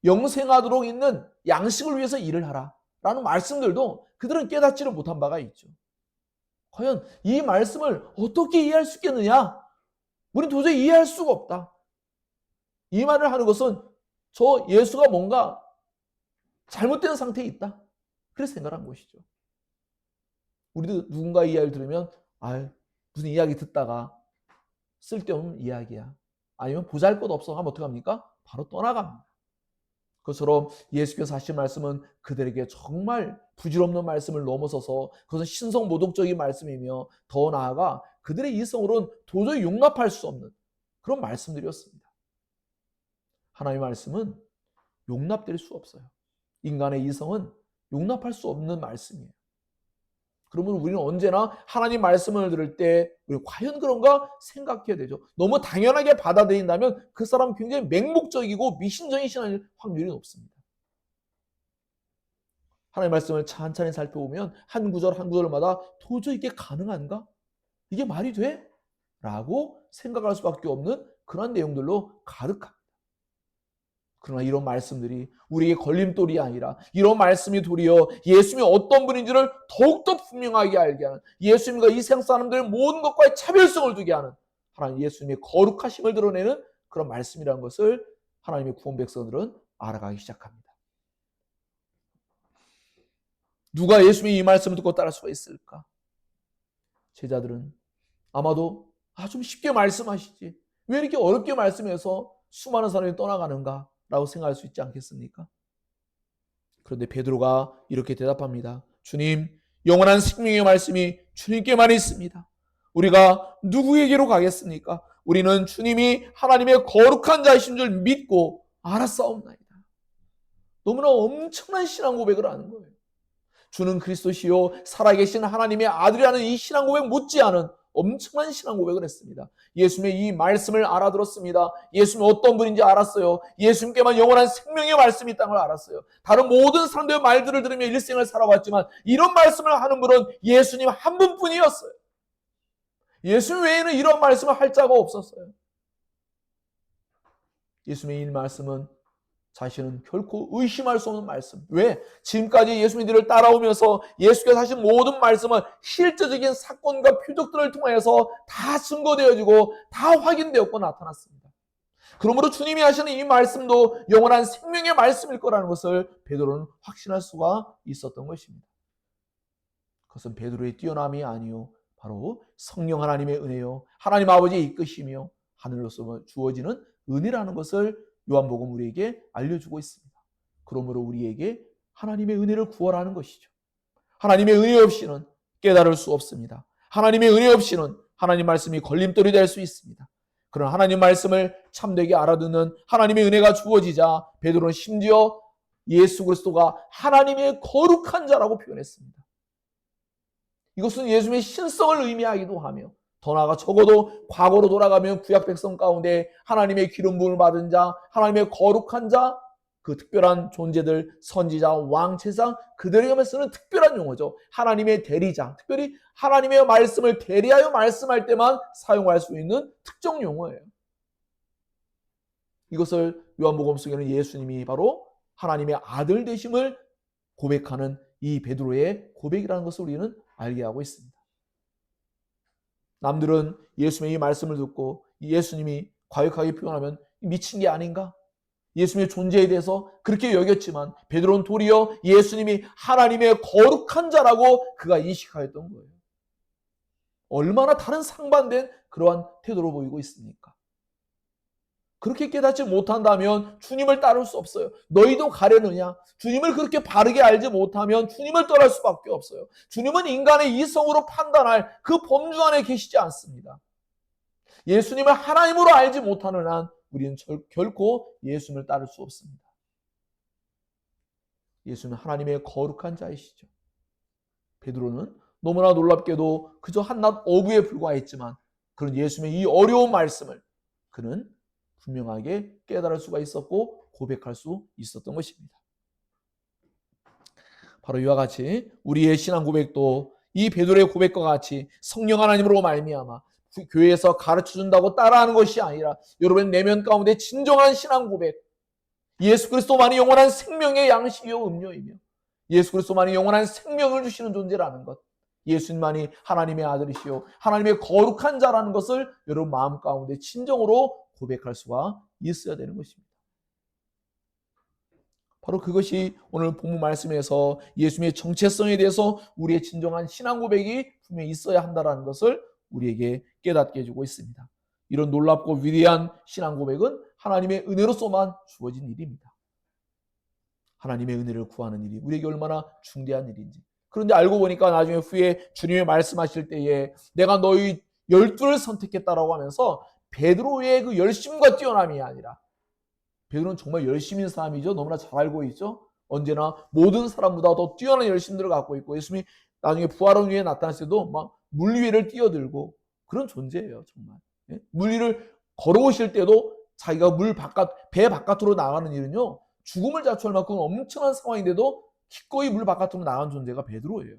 영생하도록 있는 양식을 위해서 일을 하라 라는 말씀들도 그들은 깨닫지를 못한 바가 있죠. 과연 이 말씀을 어떻게 이해할 수 있겠느냐? 우리는 도저히 이해할 수가 없다. 이 말을 하는 것은 저 예수가 뭔가 잘못된 상태에 있다. 그래서 생각한 것이죠. 우리도 누군가 이야기를 들으면 무슨 이야기 듣다가 쓸데없는 이야기야. 아니면 보잘것없어 하면 어떡합니까? 바로 떠나갑니다. 그것처럼 예수께서 하신 말씀은 그들에게 정말 부질없는 말씀을 넘어서서 그것은 신성모독적인 말씀이며 더 나아가 그들의 이성으로는 도저히 용납할 수 없는 그런 말씀들이었습니다. 하나님의 말씀은 용납될 수 없어요. 인간의 이성은 용납할 수 없는 말씀이에요. 그러면 우리는 언제나 하나님 말씀을 들을 때 과연 그런가 생각해야 되죠. 너무 당연하게 받아들인다면 그 사람은 굉장히 맹목적이고 미신적인 신앙일 확률이 높습니다. 하나님 말씀을 찬찬히 살펴보면 한 구절 한 구절마다 도저히 이게 가능한가? 이게 말이 돼? 라고 생각할 수밖에 없는 그런 내용들로 가득합니다. 그러나 이런 말씀들이 우리에게 걸림돌이 아니라 이런 말씀이 도리어 예수님이 어떤 분인지를 더욱더 분명하게 알게 하는, 예수님과 이 세상 사람들의 모든 것과의 차별성을 두게 하는 하나님 예수님의 거룩하심을 드러내는 그런 말씀이라는 것을 하나님의 구원 백성들은 알아가기 시작합니다. 누가 예수님의 이 말씀을 듣고 따를 수가 있을까? 제자들은 아마도 좀 쉽게 말씀하시지 왜 이렇게 어렵게 말씀해서 수많은 사람이 떠나가는가 라고 생각할 수 있지 않겠습니까? 그런데 베드로가 이렇게 대답합니다. 주님, 영원한 생명의 말씀이 주님께만 있습니다. 우리가 누구에게로 가겠습니까? 우리는 주님이 하나님의 거룩한 자이신 줄 믿고 알았사옵나이다. 너무나 엄청난 신앙 고백을 하는 거예요. 주는 그리스도시요 살아계신 하나님의 아들이라는 이 신앙 고백 못지않은 엄청난 신앙 고백을 했습니다. 예수님의 이 말씀을 알아들었습니다. 예수님이 어떤 분인지 알았어요. 예수님께만 영원한 생명의 말씀이 있다는 걸 알았어요. 다른 모든 사람들의 말들을 들으며 일생을 살아왔지만 이런 말씀을 하는 분은 예수님 한 분뿐이었어요. 예수님 외에는 이런 말씀을 할 자가 없었어요. 예수님의 이 말씀은 자신은 결코 의심할 수 없는 말씀. 왜? 지금까지 예수님들을 따라오면서 예수께서 하신 모든 말씀은 실제적인 사건과 표적들을 통해서 다 증거되어지고 다 확인되었고 나타났습니다. 그러므로 주님이 하시는 이 말씀도 영원한 생명의 말씀일 거라는 것을 베드로는 확신할 수가 있었던 것입니다. 그것은 베드로의 뛰어남이 아니요 바로 성령 하나님의 은혜요 하나님 아버지의 이끄심이요 하늘로서 주어지는 은혜라는 것을 요한복음 우리에게 알려주고 있습니다. 그러므로 우리에게 하나님의 은혜를 구하라는 것이죠. 하나님의 은혜 없이는 깨달을 수 없습니다. 하나님의 은혜 없이는 하나님 말씀이 걸림돌이 될 수 있습니다. 그런 하나님 말씀을 참되게 알아듣는 하나님의 은혜가 주어지자 베드로는 심지어 예수 그리스도가 하나님의 거룩한 자라고 표현했습니다. 이것은 예수님의 신성을 의미하기도 하며 더 나아가 적어도 과거로 돌아가면 구약 백성 가운데 하나님의 기름 부음을 받은 자, 하나님의 거룩한 자, 그 특별한 존재들, 선지자, 왕, 제사장 그들에게만 쓰는 특별한 용어죠. 하나님의 대리자, 특별히 하나님의 말씀을 대리하여 말씀할 때만 사용할 수 있는 특정 용어예요. 이것을 요한복음 속에는 예수님이 바로 하나님의 아들 되심을 고백하는 이 베드로의 고백이라는 것을 우리는 알게 하고 있습니다. 남들은 예수님의 이 말씀을 듣고 예수님이 과격하게 표현하면 미친 게 아닌가? 예수님의 존재에 대해서 그렇게 여겼지만 베드로는 도리어 예수님이 하나님의 거룩한 자라고 그가 인식하였던 거예요. 얼마나 다른 상반된 그러한 태도로 보이고 있습니까? 그렇게 깨닫지 못한다면 주님을 따를 수 없어요. 너희도 가려느냐? 주님을 그렇게 바르게 알지 못하면 주님을 떠날 수밖에 없어요. 주님은 인간의 이성으로 판단할 그 범주 안에 계시지 않습니다. 예수님을 하나님으로 알지 못하는 한 우리는 결코 예수님을 따를 수 없습니다. 예수님은 하나님의 거룩한 자이시죠. 베드로는 너무나 놀랍게도 그저 한낱 어부에 불과했지만 그런 예수님의 이 어려운 말씀을 그는 분명하게 깨달을 수가 있었고 고백할 수 있었던 것입니다. 바로 이와 같이 우리의 신앙 고백도 이 베드로의 고백과 같이 성령 하나님으로 말미암아 교회에서 가르쳐준다고 따라하는 것이 아니라 여러분의 내면 가운데 진정한 신앙 고백, 예수 그리스도만이 영원한 생명의 양식이요 음료이며 예수 그리스도만이 영원한 생명을 주시는 존재라는 것, 예수님만이 하나님의 아들이시요 하나님의 거룩한 자라는 것을 여러분 마음 가운데 진정으로 고백할 수가 있어야 되는 것입니다. 바로 그것이 오늘 본문 말씀에서 예수님의 정체성에 대해서 우리의 진정한 신앙 고백이 분명히 있어야 한다는 것을 우리에게 깨닫게 해주고 있습니다. 이런 놀랍고 위대한 신앙 고백은 하나님의 은혜로서만 주어진 일입니다. 하나님의 은혜를 구하는 일이 우리에게 얼마나 중대한 일인지. 그런데 알고 보니까 나중에 후에 주님이 말씀하실 때에 내가 너희 12를 선택했다라고 하면서 베드로의 그 열심과 뛰어남이 아니라 베드로는 정말 열심인 사람이죠. 너무나 잘 알고 있죠. 언제나 모든 사람보다 더 뛰어난 열심들을 갖고 있고 예수님이 나중에 부활한 후에 나타났을 때도 막 물 위를 뛰어들고 그런 존재예요. 정말. 물 위를 걸어오실 때도 자기가 배 바깥으로 나가는 일은요. 죽음을 자초할 만큼 엄청난 상황인데도 기꺼이 물 바깥으로 나간 존재가 베드로예요.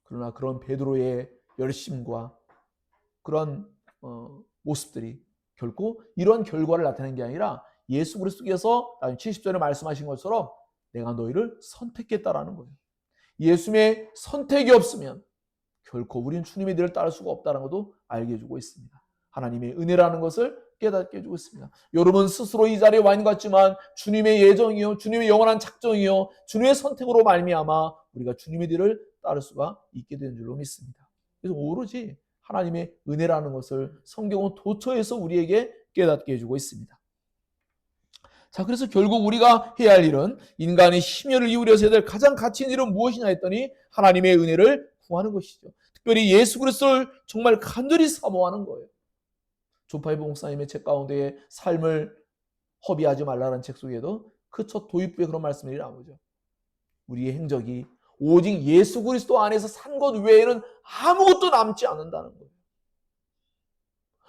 그러나 그런 베드로의 열심과 그런 모습들이 결코 이런 결과를 나타내는 게 아니라 예수 그리스도께서 70절에 말씀하신 것처럼 내가 너희를 선택했다라는 거예요. 예수님의 선택이 없으면 결코 우리는 주님의 길을 따를 수가 없다는 것도 알게 해주고 있습니다. 하나님의 은혜라는 것을 깨닫게 해주고 있습니다. 여러분 스스로 이 자리에 와 있는 것 같지만 주님의 예정이요, 주님의 영원한 작정이요, 주님의 선택으로 말미암아 우리가 주님의 길을 따를 수가 있게 되는 줄로 믿습니다. 그래서 오로지 하나님의 은혜라는 것을 성경은 도처에서 우리에게 깨닫게 해주고 있습니다. 자, 그래서 결국 우리가 해야 할 일은 인간의 심혈을 기울여서 해야 될 가장 가치 있는 일은 무엇이냐 했더니 하나님의 은혜를 구하는 것이죠. 특별히 예수 그리스도를 정말 간절히 사모하는 거예요. 조파이브 목사님의 책 가운데 삶을 허비하지 말라는 책 속에도 그 첫 도입부에 그런 말씀이 나오죠. 우리의 행적이 오직 예수 그리스도 안에서 산 것 외에는 아무것도 남지 않는다는 거예요.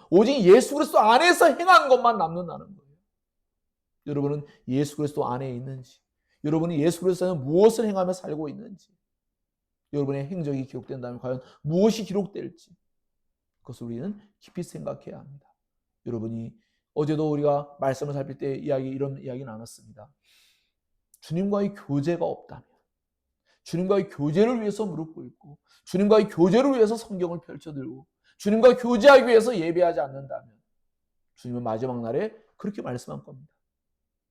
오직 예수 그리스도 안에서 행한 것만 남는다는 거예요. 여러분은 예수 그리스도 안에 있는지, 여러분이 예수 그리스도에 무엇을 행하며 살고 있는지, 여러분의 행적이 기록된다면 과연 무엇이 기록될지 그것을 우리는 깊이 생각해야 합니다. 여러분이 어제도 우리가 말씀을 살필 때 이런 이야기 나눴습니다. 주님과의 교제가 없다면, 주님과의 교제를 위해서 무릎 꿇고 주님과의 교제를 위해서 성경을 펼쳐들고 주님과 교제하기 위해서 예배하지 않는다면 주님은 마지막 날에 그렇게 말씀한 겁니다.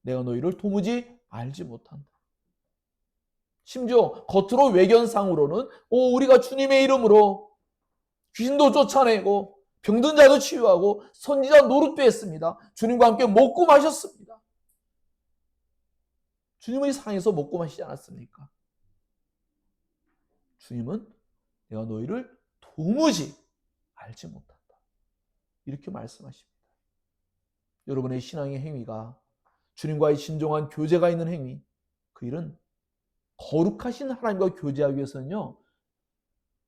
내가 너희를 도무지 알지 못한다. 심지어 겉으로 외견상으로는 우리가 주님의 이름으로 귀신도 쫓아내고 병든 자도 치유하고 선지자 노릇도 했습니다. 주님과 함께 먹고 마셨습니다. 주님의 상에서 먹고 마시지 않았습니까? 주님은 내가 너희를 도무지 알지 못한다. 이렇게 말씀하십니다. 여러분의 신앙의 행위가 주님과의 진정한 교제가 있는 행위, 그 일은 거룩하신 하나님과 교제하기 위해서는요,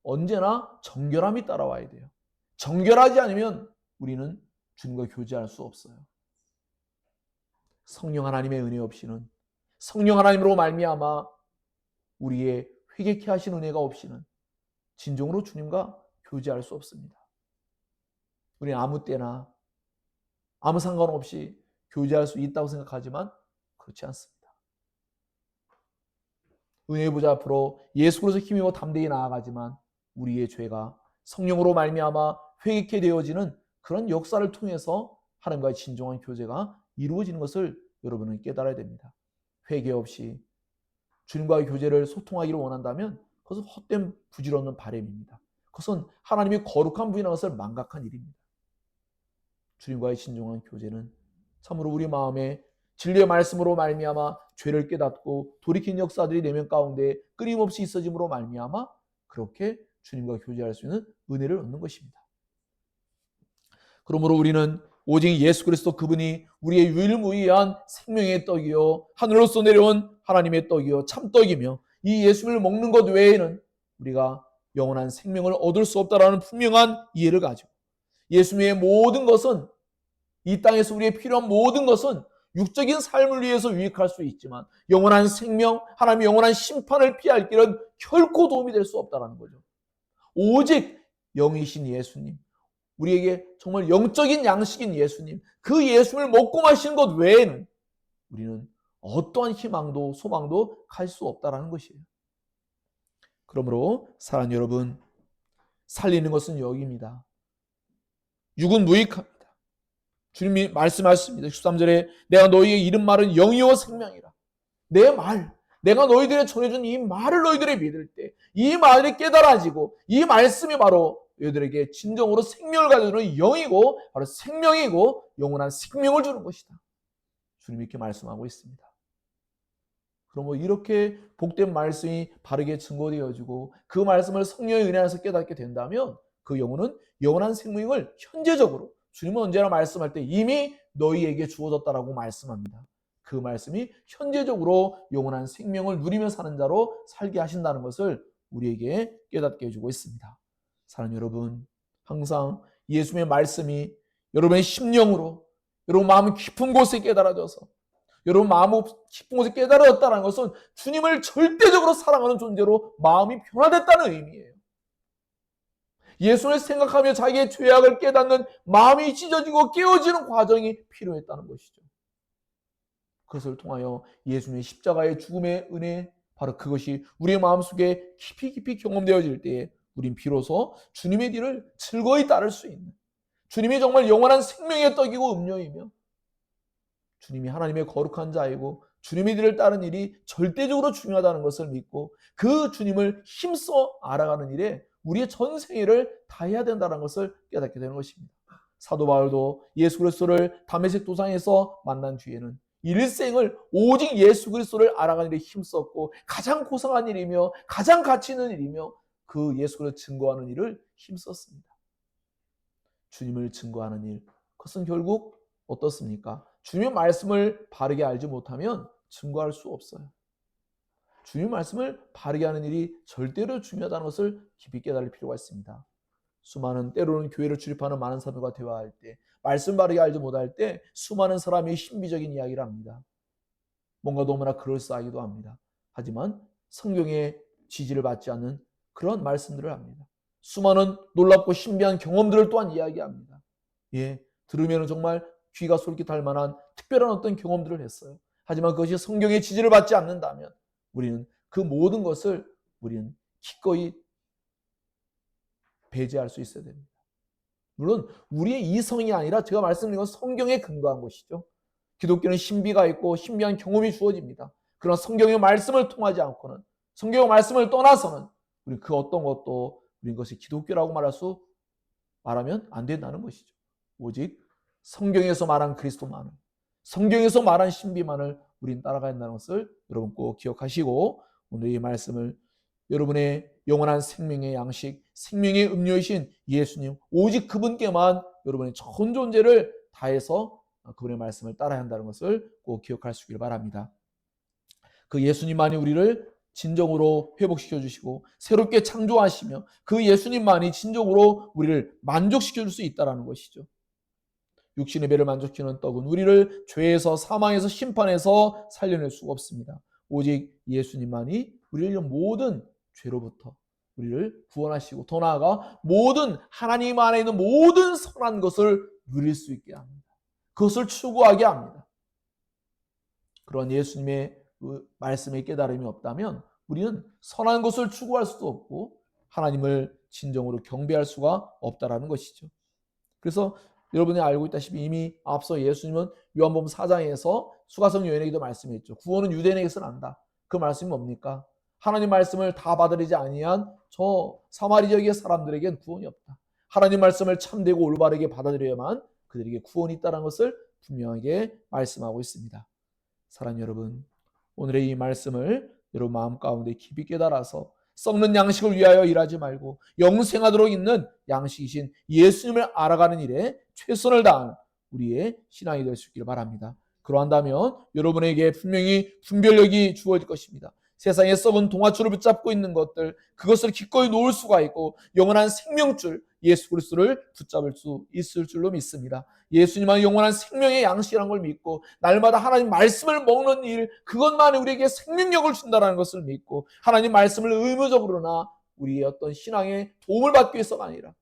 언제나 정결함이 따라와야 돼요. 정결하지 않으면 우리는 주님과 교제할 수 없어요. 성령 하나님의 은혜 없이는, 성령 하나님으로 말미암아 우리의 회개케 하신 은혜가 없이는 진정으로 주님과 교제할 수 없습니다. 우리는 아무 때나 아무 상관없이 교제할 수 있다고 생각하지만 그렇지 않습니다. 은혜의 보좌 앞으로 예수 그리스도 힘입어 담대히 나아가지만 우리의 죄가 성령으로 말미암아 회개케 되어지는 그런 역사를 통해서 하나님과의 진정한 교제가 이루어지는 것을 여러분은 깨달아야 됩니다. 회개 없이 주님과의 교제를 소통하기를 원한다면 그것은 헛된 부질없는 바람입니다. 그것은 하나님이 거룩한 분이라는 것을 망각한 일입니다. 주님과의 진정한 교제는 참으로 우리 마음에 진리의 말씀으로 말미암아 죄를 깨닫고 돌이킨 역사들이 내면 가운데 끊임없이 있어짐으로 말미암아 그렇게 주님과 교제할 수 있는 은혜를 얻는 것입니다. 그러므로 우리는 오직 예수 그리스도 그분이 우리의 유일무이한 생명의 떡이요 하늘로서 내려온 하나님의 떡이요 참떡이며 이 예수를 먹는 것 외에는 우리가 영원한 생명을 얻을 수 없다라는 분명한 이해를 가지고 예수님의 모든 것은 이 땅에서 우리의 필요한 모든 것은 육적인 삶을 위해서 유익할 수 있지만 영원한 생명, 하나님의 영원한 심판을 피할 길은 결코 도움이 될 수 없다는 거죠. 오직 영이신 예수님, 우리에게 정말 영적인 양식인 예수님, 그 예수님을 먹고 마시는 것 외에는 우리는 어떠한 희망도 소망도 가질 수 없다는 것이에요. 그러므로 사랑하는 여러분, 살리는 것은 여기입니다. 육은 무익합니다. 주님이 말씀하셨습니다. 13절에 내가 너희의 이름 말은 영이요 생명이라. 내 말, 내가 너희들에 전해준 이 말을 너희들이 믿을 때 이 말이 깨달아지고 이 말씀이 바로 너희들에게 진정으로 생명을 가져주는 영이고 바로 생명이고 영원한 생명을 주는 것이다. 주님이 이렇게 말씀하고 있습니다. 그럼 이렇게 복된 말씀이 바르게 증거되어지고 그 말씀을 성령의 은혜 안에서 깨닫게 된다면 그 영혼은 영원한 생명을 현재적으로 주님은 언제나 말씀할 때 이미 너희에게 주어졌다라고 말씀합니다. 그 말씀이 현재적으로 영원한 생명을 누리며 사는 자로 살게 하신다는 것을 우리에게 깨닫게 해주고 있습니다. 사랑하는 여러분, 항상 예수님의 말씀이 여러분의 심령으로 여러분 마음 깊은 곳에 깨달아져서 여러분 마음 깊은 곳에 깨달아졌다는 것은 주님을 절대적으로 사랑하는 존재로 마음이 변화됐다는 의미예요. 예수를 생각하며 자기의 죄악을 깨닫는 마음이 찢어지고 깨어지는 과정이 필요했다는 것이죠. 그것을 통하여 예수님의 십자가의 죽음의 은혜, 바로 그것이 우리의 마음속에 깊이 경험되어질 때에 우린 비로소 주님의 뒤를 즐거이 따를 수 있는, 주님이 정말 영원한 생명의 떡이고 음료이며 주님이 하나님의 거룩한 자이고 주님의 뒤를 따르는 일이 절대적으로 중요하다는 것을 믿고 그 주님을 힘써 알아가는 일에 우리의 전생애를 다해야 된다는 것을 깨닫게 되는 것입니다. 사도 바울도 예수 그리스도를 다메섹 도상에서 만난 뒤에는 일생을 오직 예수 그리스도를 알아가는 일에 힘썼고 가장 고상한 일이며 가장 가치 있는 일이며 그 예수 그리스도를 증거하는 일을 힘썼습니다. 주님을 증거하는 일, 그것은 결국 어떻습니까? 주님의 말씀을 바르게 알지 못하면 증거할 수 없어요. 주님의 말씀을 바르게 하는 일이 절대로 중요하다는 것을 깊이 깨달을 필요가 있습니다. 수많은 때로는 교회를 출입하는 많은 사람들과 대화할 때 말씀 바르게 알지 못할 때 수많은 사람이 신비적인 이야기를 합니다. 뭔가 너무나 그럴싸하기도 합니다. 하지만 성경의 지지를 받지 않는 그런 말씀들을 합니다. 수많은 놀랍고 신비한 경험들을 또한 이야기합니다. 들으면 정말 귀가 솔깃할 만한 특별한 어떤 경험들을 했어요. 하지만 그것이 성경의 지지를 받지 않는다면 우리는 그 모든 것을 우리는 기꺼이 배제할 수 있어야 됩니다. 물론 우리의 이성이 아니라 제가 말씀드린 건 성경에 근거한 것이죠. 기독교는 신비가 있고 신비한 경험이 주어집니다. 그러나 성경의 말씀을 통하지 않고는, 성경의 말씀을 떠나서는 우리 그 어떤 것도 우리 것이 기독교라고 말하면 안 된다는 것이죠. 오직 성경에서 말한 그리스도만을, 성경에서 말한 신비만을 우리는 따라가야 한다는 것을 여러분 꼭 기억하시고, 오늘 이 말씀을 여러분의 영원한 생명의 양식, 생명의 음료이신 예수님, 오직 그분께만 여러분의 전 존재를 다해서 그분의 말씀을 따라야 한다는 것을 꼭 기억하시길 바랍니다. 그 예수님만이 우리를 진정으로 회복시켜 주시고 새롭게 창조하시며 그 예수님만이 진정으로 우리를 만족시켜 줄 수 있다는 것이죠. 육신의 배를 만족시키는 떡은 우리를 죄에서, 사망에서, 심판에서 살려낼 수가 없습니다. 오직 예수님만이 우리를 모든 죄로부터 우리를 구원하시고 더 나아가 모든 하나님 안에 있는 모든 선한 것을 누릴 수 있게 합니다. 그것을 추구하게 합니다. 그런 예수님의 그 말씀의 깨달음이 없다면 우리는 선한 것을 추구할 수도 없고 하나님을 진정으로 경배할 수가 없다라는 것이죠. 그래서 여러분이 알고 있다시피 이미 앞서 예수님은 요한복음 4장에서 수가성 여인에게도 말씀했죠. 구원은 유대인에게서 난다. 그 말씀이 뭡니까? 하나님 말씀을 다 받아들이지 아니한 저 사마리 지역의 사람들에겐 구원이 없다. 하나님 말씀을 참되고 올바르게 받아들여야만 그들에게 구원이 있다는 것을 분명하게 말씀하고 있습니다. 사랑하는 여러분, 오늘의 이 말씀을 여러분 마음 가운데 깊이 깨달아서 썩는 양식을 위하여 일하지 말고 영생하도록 있는 양식이신 예수님을 알아가는 일에 최선을 다하는 우리의 신앙이 될 수 있기를 바랍니다. 그러한다면 여러분에게 분명히 분별력이 주어질 것입니다. 세상에 썩은 동아줄을 붙잡고 있는 것들, 그것을 기꺼이 놓을 수가 있고 영원한 생명줄 예수 그리스도를 붙잡을 수 있을 줄로 믿습니다. 예수님은 영원한 생명의 양식이라는 걸 믿고 날마다 하나님 말씀을 먹는 일, 그것만이 우리에게 생명력을 준다는 것을 믿고 하나님 말씀을 의무적으로나 우리의 어떤 신앙에 도움을 받기 위해서가 아니라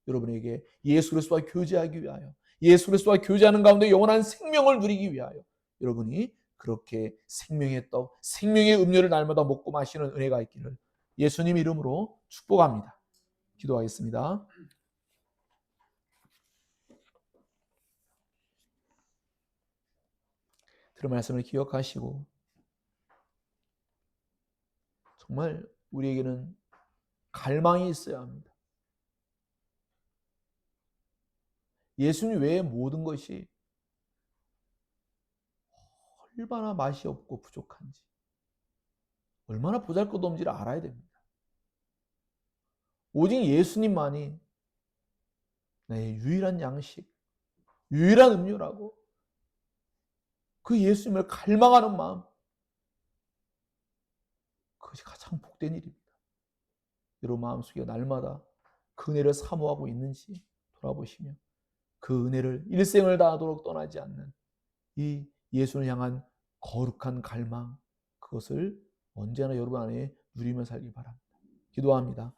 여러분에게 예수 그리스도와 교제하기 위하여, 예수 그리스도와 교제하는 가운데 영원한 생명을 누리기 위하여 여러분이 그렇게 생명의 떡, 생명의 음료를 날마다 먹고 마시는 은혜가 있기를 예수님 이름으로 축복합니다. 기도하겠습니다. 들은 말씀을 기억하시고 정말 우리에게는 갈망이 있어야 합니다. 예수님 외에 모든 것이 얼마나 맛이 없고 부족한지, 얼마나 보잘것없는지를 알아야 됩니다. 오직 예수님만이 나의 유일한 양식, 유일한 음료라고 그 예수님을 갈망하는 마음, 그것이 가장 복된 일입니다. 여러분 마음속에 날마다 그 은혜를 사모하고 있는지 돌아보시며 그 은혜를 일생을 다하도록 떠나지 않는 이 예수를 향한 거룩한 갈망, 그것을 언제나 여러분 안에 누리며 살기 바랍니다. 기도합니다.